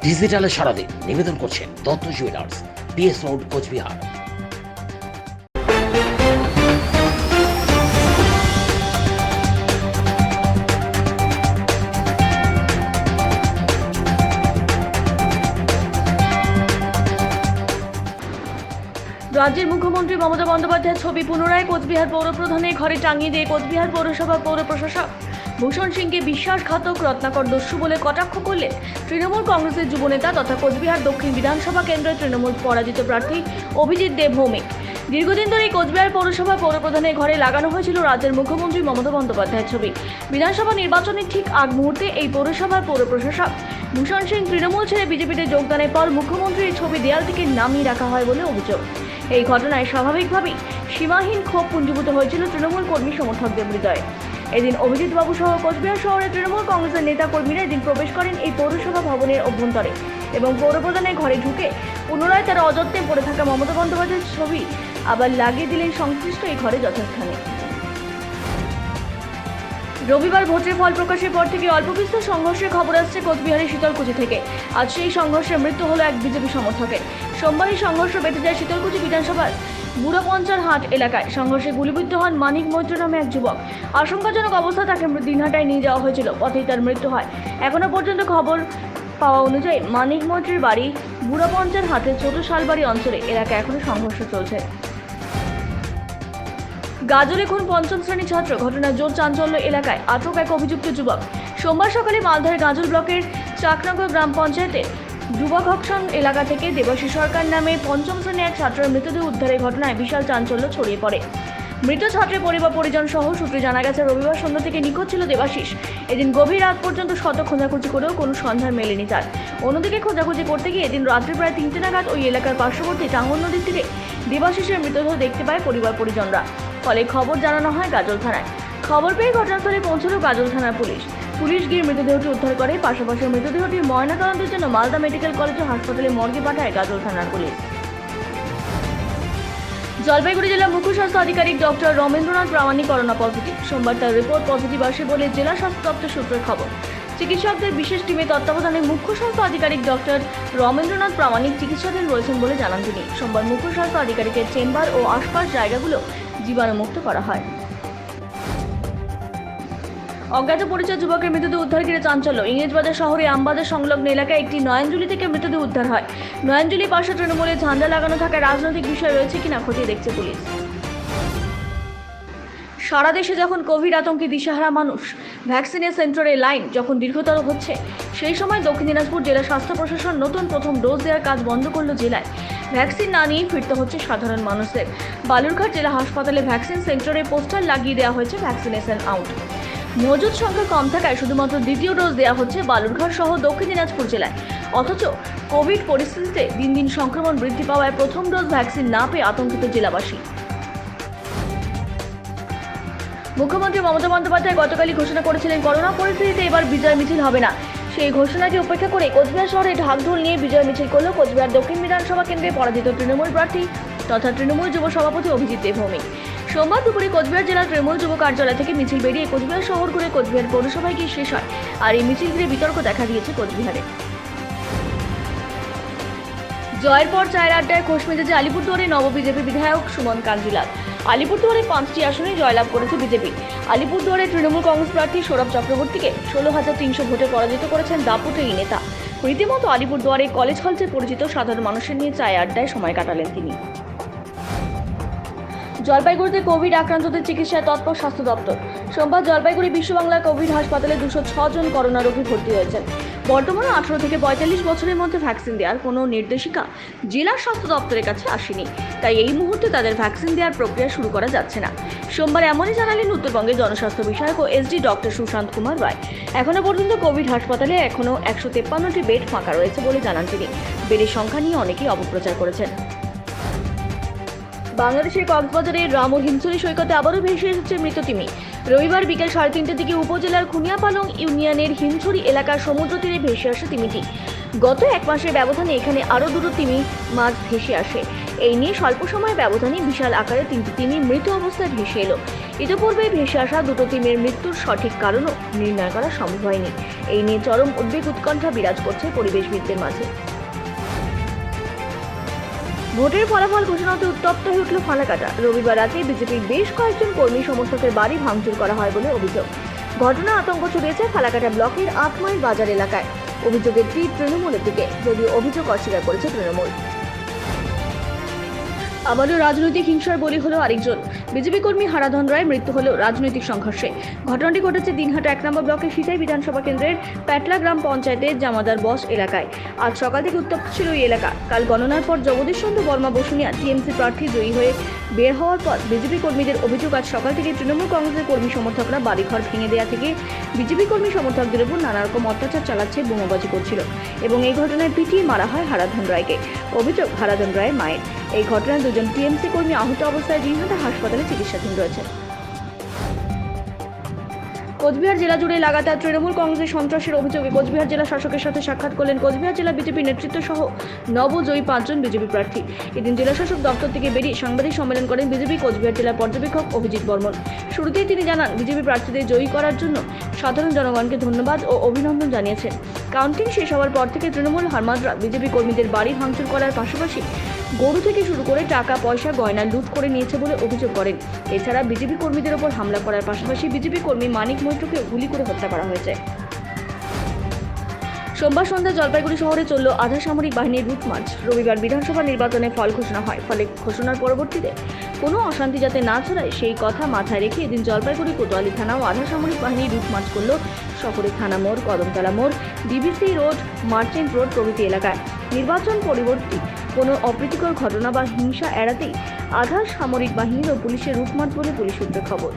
ডিজিটালে সারা দিন নিবেদন করছেন Dutta jewellers, PS road, Cooch Behar. রাজ্যের মুখ্যমন্ত্রী মমতা বন্দ্যোপাধ্যায়ের ছবি পুনরায় কোচবিহার পৌর প্রধানের ঘরে টাঙিয়ে দিয়ে কোচবিহার পৌরসভা পৌর প্রশাসক ভূষণ সিংকে বিশ্বাসঘাতক রত্নাকর দস্যু বলে কটাক্ষ করলেন তৃণমূল কংগ্রেসের যুবনেতা তথা কোচবিহার দক্ষিণ বিধানসভা কেন্দ্রের তৃণমূল পরাজিত প্রার্থী অভিজিৎ দেব ভৌমিক। দীর্ঘদিন ধরে কোচবিহার পৌরসভা পৌর প্রধানের ঘরে লাগানো হয়েছিল রাজ্যের মুখ্যমন্ত্রী মমতা বন্দ্যোপাধ্যায়ের ছবি। বিধানসভা নির্বাচনের ঠিক আগ মুহূর্তে এই পৌরসভার পৌর প্রশাসক ভূষণ সিং তৃণমূল ছেড়ে বিজেপিতে যোগদানের পর মুখ্যমন্ত্রীর ছবি দেয়াল থেকে নামিয়ে রাখা হয় বলে অভিযোগ। এই ঘটনায় স্বাভাবিকভাবেই সীমাহীন ক্ষোভ পুঞ্জীভূত হয়েছিল তৃণমূল কর্মী সমর্থকদের হৃদয়ে। এদিন অভিজিৎ বাবু সহ কোচবিহার শহরে তৃণমূল কংগ্রেসের নেতা কর্মীরা এদিন প্রবেশ করেন এই পৌরসভা ভবনের অভ্যন্তরে এবং পৌরপ্রধানের ঘরে ঢুকে পুনরায় তারা অযত্নে পড়ে থাকা মমতা বন্দ্যোপাধ্যায়ের ছবি আবার লাগিয়ে দিলেন সংশ্লিষ্ট এই ঘরে যথাস্থানে। রবিবার ভোটের ফল প্রকাশের পর থেকে অল্প বিস্তর সংঘর্ষের খবর আসছে কোচবিহারের শীতলকুচি থেকে। আজ সেই সংঘর্ষে মৃত্যু হলো এক বিজেপি সমর্থকের। সোমবার এই সংঘর্ষ বেঁধে যায় শীতলকুচি বিধানসভার বুড়াপঞ্চার হাট এলাকায়। সংঘর্ষে গুলিবিদ্ধ হন মানিক মৈত্র নামে এক যুবক। আশঙ্কাজনক অবস্থা তাকে দিনহাটায় নিয়ে যাওয়া হয়েছিল, পথেই তার মৃত্যু হয়। এখনো পর্যন্ত খবর পাওয়া অনুযায়ী মানিক মৈত্রের বাড়ি বুড়াপঞ্চার হাটের ছোট শালবাড়ি অঞ্চলে। এলাকায় এখনো সংঘর্ষ চলছে। গাজলে খুন পঞ্চম শ্রেণী ছাত্র, ঘটনার জোর চাঞ্চল্য এলাকায়। আটক এক অভিযুক্ত যুবক। সোমবার সকালে মালদার গাজল ব্লকের চাকনগর গ্রাম পঞ্চায়েতের ডুবাঘকশন এলাকা থেকে দেবাশিস সরকার নামে পঞ্চম শ্রেণীর এক ছাত্রের মৃতদেহ উদ্ধারের ঘটনায় বিশাল চাঞ্চল্য ছড়িয়ে পড়ে। মৃত ছাত্রের পরিবার পরিজন সহ সূত্রে জানা গেছে রবিবার সন্ধ্যা থেকে নিখোঁজ ছিল দেবাশিস। এদিন গভীর রাত পর্যন্ত শত খোঁজাখুঁজি করেও কোনো সন্ধান মেলেনি তার। অন্যদিকে খোঁজাখুঁজি করতে গিয়ে এদিন রাত্রে প্রায় 3টে নাগাদ ওই এলাকার পার্শ্ববর্তী টাঙ্গন নদীর তীরে দেবাশিসের মৃতদেহ দেখতে পায় পরিবার পরিজনরা। ফলে খবর জানানো হয় গাজল থানায়। খবর পেয়ে ঘটনাস্থলে পৌঁছল গাজল থানার পুলিশ। পুলিশ গিয়ে মৃতদেহটি উদ্ধার করে। পাশাপাশি মৃতদেহটি ময়নাতদন্তের জন্য মালদা মেডিকেল কলেজ ও হাসপাতালে মর্গে পাঠায় গাজল থানার পুলিশ। জলপাইগুড়ি জেলা মুখ্য স্বাস্থ্য আধিকারিক ডক্টর রমেন্দ্রনাথ প্রামাণিক করোনা পজিটিভ। সোমবার তার রিপোর্ট পজিটিভ আসে বলে জেলা স্বাস্থ্য দপ্তর সূত্রের খবর। চিকিৎসকদের বিশেষ টিমের তত্ত্বাবধানে মুখ্য স্বাস্থ্য আধিকারিক ডক্টর রমেন্দ্রনাথ প্রামাণিক চিকিৎসাধীন রয়েছেন বলে জানান তিনি। সোমবার মুখ্য স্বাস্থ্য আধিকারিকের চেম্বার ও আশপাশ জায়গাগুলো জীবাণুমুক্ত করা হয়। অজ্ঞাত পরিচয় যুবকের মৃতদেহ উদ্ধার ঘিরে চাঞ্চল্য। ইংরেজবাজার শহরে আমবাজার সংলগ্ন এলাকায় একটি নয়নজুলি থেকে মৃতদেহ উদ্ধার হয়। নয়নজুলি পাশে তৃণমূলের ঝান্ডা লাগানো থাকায় রাজনৈতিক বিষয় রয়েছে কিনা খতিয়ে দেখছে পুলিশ। সারা দেশে যখন কোভিড আতঙ্কে দিশেহারা মানুষ, ভ্যাকসিনের সেন্টারে লাইন যখন দীর্ঘতর হচ্ছে, সেই সময় দক্ষিণ দিনাজপুর জেলা স্বাস্থ্য প্রশাসন নতুন প্রথম ডোজ দেওয়ার কাজ বন্ধ করলো জেলায়। ভ্যাকসিন না নিয়ে ফিরতে হচ্ছে সাধারণ মানুষদের। বালুরঘাট জেলা হাসপাতালে ভ্যাকসিন সেন্টারে পোস্টার লাগিয়ে দেওয়া হয়েছে ভ্যাকসিনেশন আউট। মজুদ সংখ্যা কম থাকায় শুধুমাত্র দ্বিতীয় ডোজ দেওয়া হচ্ছে বালুরঘাট সহ দক্ষিণ দিনাজপুর জেলায়। অথচ কোভিড পরিস্থিতিতে দিন দিন সংক্রমণ বৃদ্ধি পাওয়ায় প্রথম ডোজ ভ্যাকসিন না পেয়ে আতঙ্কিত জেলাবাসী। মুখ্যমন্ত্রী মমতা বন্দ্যোপাধ্যায় গতকালই ঘোষণা করেছিলেন করোনা পরিস্থিতিতে এবার বিজয় মিছিল হবে না। সেই ঘোষণাকে উপেক্ষা করে কোচবিহার শহরে ঢাকঢোল নিয়ে বিজয় মিছিল করল কোচবিহার দক্ষিণ বিধানসভা কেন্দ্রে পরাজিত তৃণমূল প্রার্থী তথা তৃণমূল যুব সভাপতি অভিজিৎ দেব ভৌমিক। সোমবার দুপুরে কোচবিহার জেলা তৃণমূল যুব কার্যালয় থেকে মিছিল বেরিয়ে কোচবিহার শহর ঘুরে কোচবিহার পৌরসভায় গিয়ে শেষ হয়। আর এই মিছিল ঘিরে বিতর্ক দেখা দিয়েছে কোচবিহারে। জয়ের পর চায়ের আড্ডায় খোশ মেজেছে আলিপুরদুয়ারে নব বিজেপি বিধায়ক সুমন কাঞ্জিলাল। আলিপুরদুয়ারে 5টি আসনে জয়লাভ করেছে বিজেপি। আলিপুরদুয়ারে তৃণমূল কংগ্রেস প্রার্থী সৌরভ চক্রবর্তীকে 16,300 ভোটে পরাজিত করেছেন দাপুটে এই নেতা। রীতিমতো আলিপুরদুয়ারে কলেজ হলচে পরিচিত সাধারণ মানুষের নিয়ে চায়ের আড্ডায় সময় কাটালেন তিনি। জলপাইগুড়িতে কোভিড আক্রান্তদের চিকিৎসায় তৎপর স্বাস্থ্য দপ্তর। সোমবার জলপাইগুড়ি বিশ্ববাংলা কোভিড হাসপাতালে 206 জন করোনা রোগী ভর্তি হয়েছেন। বর্তমানে 18 থেকে 45 বছরের মধ্যে ভ্যাকসিন দেওয়ার কোনো নির্দেশিকা জেলা স্বাস্থ্য দপ্তরের কাছে আসেনি, তাই এই মুহূর্তে তাদের ভ্যাকসিন দেওয়ার প্রক্রিয়া শুরু করা যাচ্ছে না। সোমবার এমনই জানালেন উত্তরবঙ্গের জনস্বাস্থ্য বিষয়ক ও এসডি ডক্টর সুশান্ত কুমার রায়। এখনো পর্যন্ত কোভিড হাসপাতালে এখনো 153টি বেড ফাঁকা রয়েছে বলে জানান তিনি। বেডের সংখ্যা নিয়ে অনেকেই অপপ্রচার করেছেন। বাংলাদেশের কক্সবাজারের রাম ও হিমছড়ি সৈকতে আবারও ভেসে এসেছে মৃত তিমি। রবিবার বিকেল 3:30টার দিকে উপজেলার খুনিয়াপালং ইউনিয়নের হিমছড়ি এলাকার সমুদ্র তীরে ভেসে আসে তিমিটি। গত 1 মাসের ব্যবধানে এখানে আরও 2টো তিমি মাছ ভেসে আসে। এই নিয়ে স্বল্প সময়ের ব্যবধানে বিশাল আকারে 3টি তিমি মৃত অবস্থায় ভেসে এলো। ইতিপূর্বে ভেসে আসা দুটো টিমের মৃত্যুর সঠিক কারণও নির্ণয় করা সম্ভব হয়নি। এই নিয়ে চরম উদ্বেগ উৎকণ্ঠা বিরাজ করছে পরিবেশবিদদের মাঝে। ভোটের ফলাফল ঘোষণাতে উত্তপ্ত হয়ে উঠল ফালাকাটা। রবিবার রাতে বিজেপির বেশ কয়েকজন কর্মী সমর্থকের বাড়ি ভাঙচুর করা হয় বলে অভিযোগ। ঘটনা আতঙ্ক ছড়িয়েছে ফালাকাটা ব্লকের ৮ মাইল বাজার এলাকায়। অভিযোগের তীর তৃণমূলের দিকে, যদিও অভিযোগ অস্বীকার করেছে তৃণমূল। আবারও রাজনৈতিক হিংসার বলি হলো আরেকজন বিজেপি কর্মী হারাধন রায় মৃত্যু হলো রাজনৈতিক সংঘর্ষে। ঘটনাটি ঘটেছে দিনহাটা ১ নম্বর ব্লকের সিতাই বিধানসভা কেন্দ্রের প্যাটলা গ্রাম পঞ্চায়েতের জামাদার বস এলাকায়। আজ সকাল থেকে উত্তপ্ত ছিল এই এলাকা। কাল গণনার পর জগদীশ চন্দ্র বর্মা বসুনিয়া টিএমসি প্রার্থী জয়ী হয়ে বের হওয়ার পর বিজেপি কর্মীদের অভিযোগ, আজ সকাল থেকে তৃণমূল কংগ্রেসের কর্মী সমর্থকরা বাড়িঘর ভেঙে দেওয়া থেকে বিজেপি কর্মী সমর্থকদের উপর নানা রকম অত্যাচার চালাচ্ছে, বোমাবাজি করছিল এবং এই ঘটনায় পিটিয়ে মারা হয় হারাধন রায়কে। অভিযোগ হারাধন রায়ের মায়ের। এই ঘটনায় দুজন টিএমসি কর্মী আহত অবস্থায় দিনহাটা হাসপাতালে চিকিৎসাধীন রয়েছে। কোচবিহার জেলা জুড়ে লাগাতার তৃণমূল কংগ্রেসের সন্ত্রাসের অভিযোগে কোচবিহার জেলা শাসকের সাথে সাক্ষাৎ করলেন কোচবিহার জেলা বিজেপি নেতৃত্ব সহ নবজয়ী ৫ জন বিজেপি প্রার্থী। এদিন জেলা শাসক দপ্তর থেকে বেরিয়ে সাংবাদিক সম্মেলন করেন বিজেপি কোচবিহার জেলা পর্যবেক্ষক অভিজিৎ বর্মন। শুরুতেই তিনি জানান, বিজেপি প্রার্থীদের জয়ী করার জন্য সাধারণ জনগণকে ধন্যবাদ ও অভিনন্দন জানিয়েছেন। কাউন্টিং শেষ হওয়ার পর থেকে তৃণমূল হারমাদরা বিজেপি কর্মীদের বাড়ি ভাঙচুর করার পাশাপাশি গরু থেকে শুরু করে টাকা পয়সা গয়না লুট করে নিয়েছে বলে অভিযোগ করেন। এছাড়া বিজেপি কর্মীদের ওপর হামলা করার পাশাপাশি বিজেপি কর্মী মানিক মৈত্রকে গুলি করে হত্যা করা হয়েছে। সোমবার সন্ধ্যায় জলপাইগুড়ি শহরে চলল আধা সামরিক বাহিনীর রুট মার্চ। রবিবার বিধানসভা নির্বাচনে ফল ঘোষণা হয়। ফলে ঘোষণার পরবর্তীতে কোনো অশান্তি যাতে না ছড়ায় সেই কথা মাথায় রেখে এদিন জলপাইগুড়ি কোতোয়ালি থানা ও আধা সামরিক বাহিনী রুট মার্চ করল শহরে থানা মোড়, কদমতলা মোড়, ডিবিসি রোড, মার্চেন্ট রোড প্রভৃতি এলাকায়। নির্বাচন পরবর্তী কোনো অপ্রীতিকর ঘটনা বা হিংসা এড়াতেই আধা সামরিক বাহিনীর ও পুলিশের রুট মার্চ বলে পুলিশ সূত্রে খবর।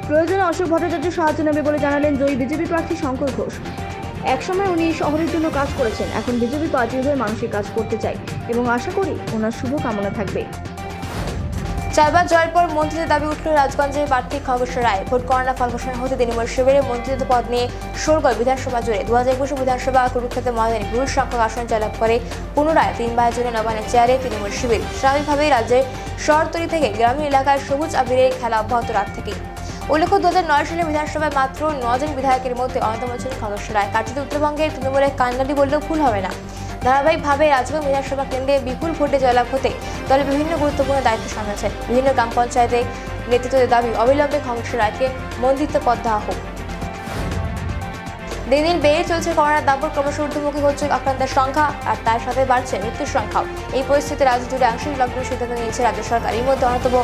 প্রয়োজনে অশোক ভট্টাচার্য সাহায্য নেবে বলে জানালেন জয়ী বিজেপি প্রার্থী শঙ্কর ঘোষ। একসময় উনি শহরের জন্য কাজ করেছেন, এখন বিজেপি পার্টির হয়ে মানুষের কাজ করতে চাই এবং আশা করি ওনার শুভ কামনা থাকবে। চারবার জয়ের পর মন্ত্রীদের দাবি উঠল রাজগঞ্জের প্রার্থী খগেশ্বর রায়। ভোট গণনা ফল ঘোষণা হতে তৃণমূল শিবিরে মন্ত্রিত্ব পদ নিয়ে শোরগোল বিধানসভা জুড়ে। 2021 বিধানসভা কুরুক্ষেত্র ময়দানে বিপুল সংখ্যক আসন জয়লাভ করে পুনরায় 3 বারের জন্য নবান্নের চেয়ারে তৃণমূল শিবির। স্বাভাবিকভাবেই রাজ্যের শহরতলি থেকে গ্রামীণ এলাকায় সবুজ আবিরে খেলা অব্যাহত রাত থেকেই। উল্লেখ্য, 2009 সালে বিধানসভায় মাত্র 9 জন বিধায়কের মধ্যে অন্যতম ছিলেন খগেশ্বর রায়। কার্যত উত্তরবঙ্গের তৃণমূলের কান্ডারি বললেও ভুল হবে না। ধারাবাহিকভাবে রাজগঞ্জ বিধানসভা কেন্দ্রে বিপুল ভোটে জয়লাভ হতে দলের বিভিন্ন গুরুত্বপূর্ণ দায়িত্ব সামলেছেন। বিভিন্ন গ্রাম পঞ্চায়েতে নেতৃত্বের দাবি অবিলম্বে খগেশ্বর রায়কে মন্ত্রিত্ব পদ দেওয়া হোক। দিন দিন বেড়ে চলছে করোনার দাপট, ক্রমশ ঊর্ধ্বমুখী হচ্ছে আক্রান্তের সংখ্যা, আর তার সাথে বাড়ছে মৃত্যুর সংখ্যাও। এই পরিস্থিতিতে রাজ্য জুড়ে আংশিক লকডাউনের সিদ্ধান্ত নিয়েছে রাজ্য সরকার। এর মধ্যে অন্যতম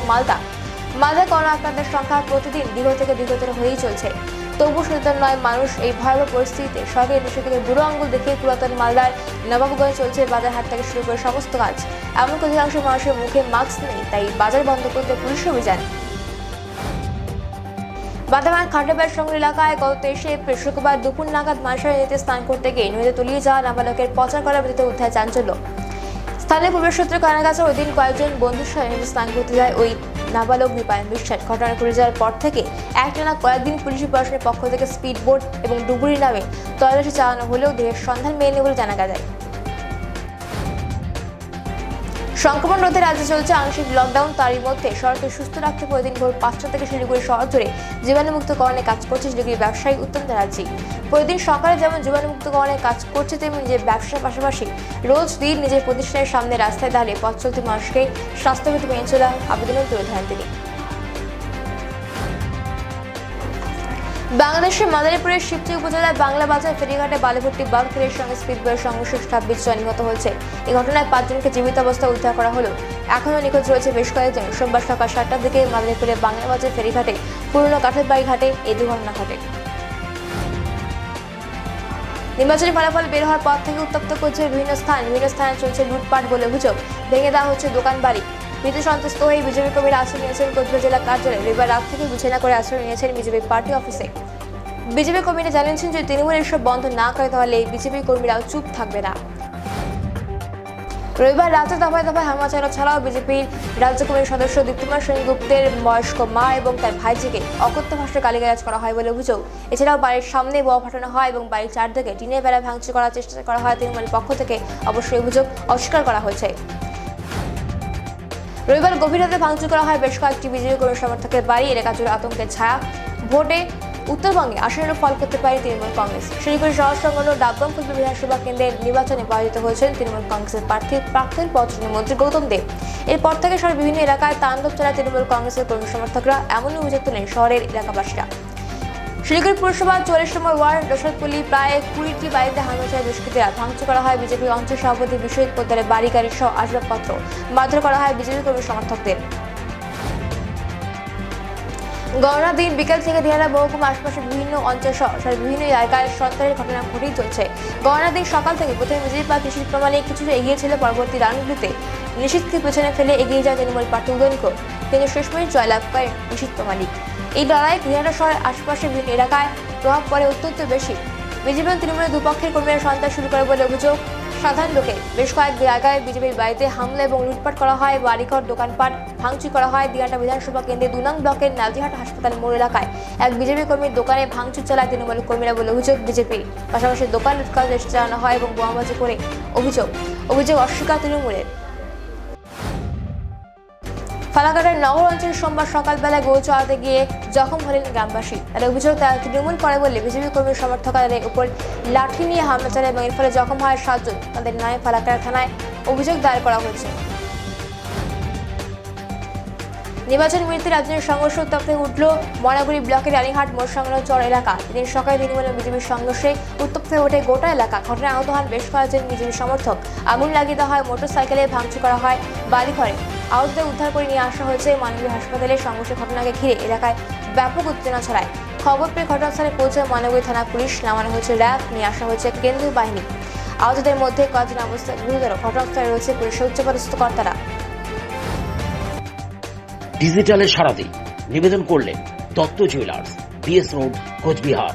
মালদায় করোনা আক্রান্তের সংখ্যা প্রতিদিন দীর্ঘ থেকে দীর্ঘতর হয়েই চলছে। তবু সচেতন নয় মানুষ। এই ভয়াবহ পরিস্থিতিতে সরকারি দৃষ্টি থেকে বুড়ো আঙ্গুল দেখিয়ে পুরাতন মালদার নবাবগঞ্জে চলছে বাজার হাট থেকে শুরু করে সমস্ত কাজ। এমনকি অধিকাংশ মানুষের মুখে মাস্ক নেই, তাই বাজার বন্ধ করতে পুলিশ অভিযান। বাদামান খাটেবাড়ি সংগ্রহ এলাকায় গত 23 এপ্রিল শুক্রবার দুপুর নাগাদ মানসার নদীতে স্নান করতে গিয়ে নদীতে তলিয়ে যাওয়া নাবালকের পচা করা ভিত্তিতে উদ্ধার চাঞ্চল্য। স্থানীয় পুলিশ সূত্রে জানা গেছে, ওই দিন কয়েকজন বন্ধুর সঙ্গে নদীতে স্নান করতে যায় ওই নাবালক নিপায়ন বিশ্বাস। ঘটনা ঘটে যাওয়ার পর থেকে একটানা কয়েকদিন পুলিশি প্রশাসনের পক্ষ থেকে স্পিড বোট এবং ডুবুরি নামে তল্লাশি চালানো হলেও দেহের সন্ধান মেলেনি বলে জানা যায়। সংক্রমণ রোধে রাজ্যে চলছে আংশিক লকডাউন। তারই মধ্যে শহরকে সুস্থ রাখতে প্রতিদিন ভোর 5টা থেকে শিলিগুড়ি শহর জুড়ে জীবাণুমুক্তকরণে কাজ করছে শিলিগুড়ি ব্যবসায়ী উত্তম ব্যানার্জি। প্রতিদিন সকালে যেমন জীবাণুমুক্তকরণে কাজ করছে, তেমনি নিজের ব্যবসার পাশাপাশি রোজ দিন নিজের প্রতিষ্ঠানের সামনে রাস্তায় দাঁড়িয়ে পথ চলতি মানুষকে স্বাস্থ্যবিধি মেনে চলার আবেদনও তুলে ধরেন তিনি। বাংলাদেশের মাদারীপুরের শিবচর উপজেলার বাংলা বাজার ফেরিঘাটে বালিভর্তি বাঘের সঙ্গে স্পিডবোটের সংঘর্ষে 26 জন নিহত হয়েছে। এই ঘটনায় 5 জনকে জীবিত অবস্থায় উদ্ধার করা হলো। এখনও নিখোঁজ রয়েছে বেশ কয়েকজন। সোমবার সকাল 7টার দিকে মাদারীপুরের বাংলা বাজার ফেরিঘাটে পুরনো কাঠের বাড়ি ঘাটে এই দুর্ঘটনা ঘটে। নির্বাচনী ফলাফল বের হওয়ার পর থেকে উত্তপ্ত করছে বিভিন্ন স্থানে চলছে লুটপাট বলে অভিযোগ। ভেঙে দেওয়া হচ্ছে দোকান বাড়ি। ভীতি সন্ত্রস্ত হয়ে বিজেপি কর্মীরা আশ্রয় নিয়েছেন কোচবিহার জেলা কার্যালয়ে। রবিবার রাত থেকে বিছানা করে আশ্রয় নিয়েছেন বিজেপি পার্টি অফিসে। বিজেপি কর্মীরা জানিয়েছেন, যদি তৃণমূল এসব বন্ধ না করে তাহলে বিজেপি কর্মীরাও চুপ থাকবে না। রবিবার রাতে দফায় দফায় হামলা চালানো ছাড়াও বিজেপির রাজ্য কমিটির সদস্য দীপ্তিমান সেনগুপ্তের বয়স্ক মা এবং তার ভাইজিকে অকথ্য ভাষায় গালিগালাজ করা হয় বলে অভিযোগ। এছাড়াও বাড়ির সামনে বোমা ফাটানো হয় এবং বাড়ির চারদিকে টিনের বেড়া ভাঙচুর করার চেষ্টা করা হয়। তৃণমূলের পক্ষ থেকে অবশ্যই অভিযোগ অস্বীকার করা হয়েছে। রবিবার গভীর রাতে ভাঙচুর করা হয় বেশ কয়েকটি বিজেপি কর্মী সমর্থকের বাড়ি। এলাকা জুড়ে আতঙ্কের ছায়া। ভোটে উত্তরবঙ্গে আসন্ন ফল করতে পারে তৃণমূল কংগ্রেস। শিলিগুড়ি শহর সংলগ্ন ডাকবাম কুচবিহার বিধানসভা কেন্দ্রের নির্বাচনে পরাজিত হয়েছেন তৃণমূল কংগ্রেসের প্রার্থী প্রাক্তন পর্যটন মন্ত্রী গৌতম দেব। এরপর থেকে শহরের বিভিন্ন এলাকায় তাণ্ডব চালায় তৃণমূল কংগ্রেসের কর্মী সমর্থকরা, এমনই অভিযোগ তোলেন শহরের এলাকাবাসীরা। শিলিগুড়ি পুরসভার ৪০ নম্বর ওয়ার্ড রসদপল্লী প্রায় ২০টি বাড়িতে হামলা চালায় দুষ্কৃতীরা। ভাঙচুর করা হয় বিজেপি অঞ্চল সভাপতি বিশ্বজিৎ পোদ্দারের বাড়ি, গাড়ি সহ আসবাবপত্র। মারধর করা হয় বিজেপি কর্মী সমর্থকদের। গণনা দিন বিকেল থেকে দিনহাটা মহকুমা আশপাশের বিভিন্ন অঞ্চল সহ বিভিন্ন এলাকায় সন্ত্রাসের ঘটনা ঘটেই চলছে। গণনা দিন সকাল থেকে প্রথমে বিজেপি প্রার্থী নিশীথ প্রমাণে কিছুটা এগিয়ে ছিল, পরবর্তী রাউন্ডগুলিতে নিশীথকে পেছনে ফেলে এগিয়ে যায় তৃণমূল প্রার্থী উদয়নকে, কিন্তু শেষমেশ জয়লাভ করেন নিশীথ প্রমাণিক। এই লড়াই দিনহাটা শহরের আশপাশের বিভিন্ন এলাকায় প্রভাব পড়ে অত্যন্ত বেশি। বিজেপি এবং তৃণমূলের দুপক্ষের কর্মীরা সন্ত্রাস শুরু করে বলে অভিযোগ। সাধারণ লোকের বেশ কয়েক জায়গায় বিজেপির বাড়িতে হামলা এবং লুটপাট করা হয়, বাড়িঘর দোকানপাট ভাঙচুর করা হয়। দিনহাটা বিধানসভা কেন্দ্রে ২ নং ব্লকের নাজিহাট হাসপাতাল মোড় এলাকায় এক বিজেপি কর্মীর দোকানে ভাঙচুর চালায় তৃণমূল কর্মীরা বলে অভিযোগ বিজেপির। পাশাপাশি দোকান লুটপাট চেষ্টা চালানো হয় এবং বোমাবাজি করে অভিযোগ অস্বীকার তৃণমূলের। ফালাকাটার নগর অঞ্চলে সোমবার সকালবেলায় গরু চড়াতে গিয়ে জখম হলেন গ্রামবাসী। তাদের অভিযোগ, তারা তৃণমূল করে বলে বিজেপি কর্মী সমর্থকরা তাদের উপর লাঠি নিয়ে হামলা চালায় এবং এর ফলে জখম হয় ৭ জন। তাদের নামে ফালাকাটা থানায় অভিযোগ দায়ের করা হয়েছে। নির্বাচন বিরোধী রাজনৈতিক সংঘর্ষ উত্তপ্ত হয়ে উঠল ময়নাগুড়ি ব্লকের রানীহাট মোড় সংলগ্ন চর এলাকা। দিন সকালে তৃণমূল ও বিজেপির সংঘর্ষে উত্তপ্ত হয়ে ওঠে গোটা এলাকা। ঘটনায় আহত হন বেশ কয়েকজন বিজেপি সমর্থক। আগুন লাগিয়ে দেওয়া হয় মোটরসাইকেলে, ভাঙচুর করা হয় বাড়িঘরে। আহতদের উদ্ধার করে নিয়ে আসা হয়েছে ময়নাগুড়ি হাসপাতালে। সংঘর্ষের ঘটনাকে ঘিরে এলাকায় ব্যাপক উত্তেজনা ছড়ায়। খবর পেয়ে ঘটনাস্থলে পৌঁছে ময়নাগুড়ি থানা পুলিশ, নামানো হয়েছে র্যাব, নিয়ে আসা হয়েছে কেন্দ্রীয় বাহিনী। আহতদের মধ্যে কয়েকজন অবস্থা গুরুতর। ঘটনাস্থলে রয়েছে পুলিশের উচ্চপদস্থ কর্তারা। ডিজিটালের সারাদিন নিবেদন করলেন Dutta jewellers, BS road, Cooch Behar.